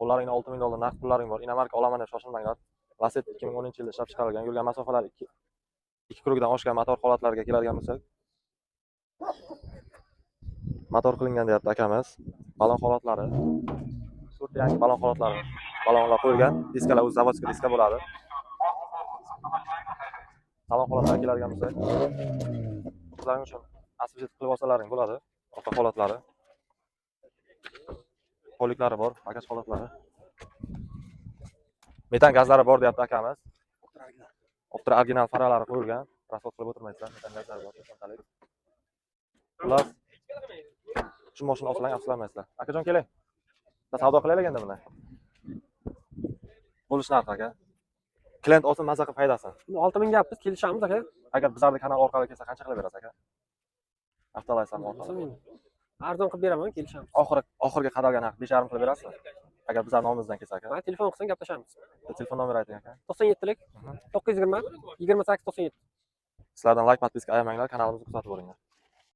Qo'llaringda 6000 dollar naqd pullaring bor. Inomarka olaman deb shoshilmanglar. Lacetti 2010-yilda ishlab chiqarilgan, yurgan masofalar 2 krugdan oshgan motor holatlariga keladigan bo'lsak, motor qilingan deyapti akamiz. Balon holatlari. Surt yangi balon holatlari. Balonlar qo'yilgan, diskalar o'z zavodskiy diska bo'ladi. Salon holatlariga keladigan bo'lsak, sizlarning uchun asbestos qilib olsalaring bo'ladi. Orqa holatlari. Poliklari bor, bagaj holatlari. Metan gazlari bor deyapti akamiz. Optra original faralari qo'yilgan. Rasvot qilib o'tirmaysizlar. Metan gazlari bor, to'xtalik. Xullas, shu mashina olsalaring afsuslanmaysizlar. Akajon keling. Biz savdo qilaylik endi buni. Bo'lish narxi aka. Klient olsin, mazza qilib haydasin. 6000 gapmiz, kelishamiz aka. Agar bizlarning kanal orqali kelsa qancha qilib berasiz aka? Avtolaysam orqali. Arzon qilib beraman, kelishamiz. Oxirgi qadalga narx 5,5 qilib berasizmi? Agar bizlar nomimizdan kelsa aka. Mana telefon qilsang gaplashamiz. Telefon nomeri ayting aka. 97lik 920 28 97. Sizlardan like, podpiska ayamanglar, kanalimizni kuzatib boringlar.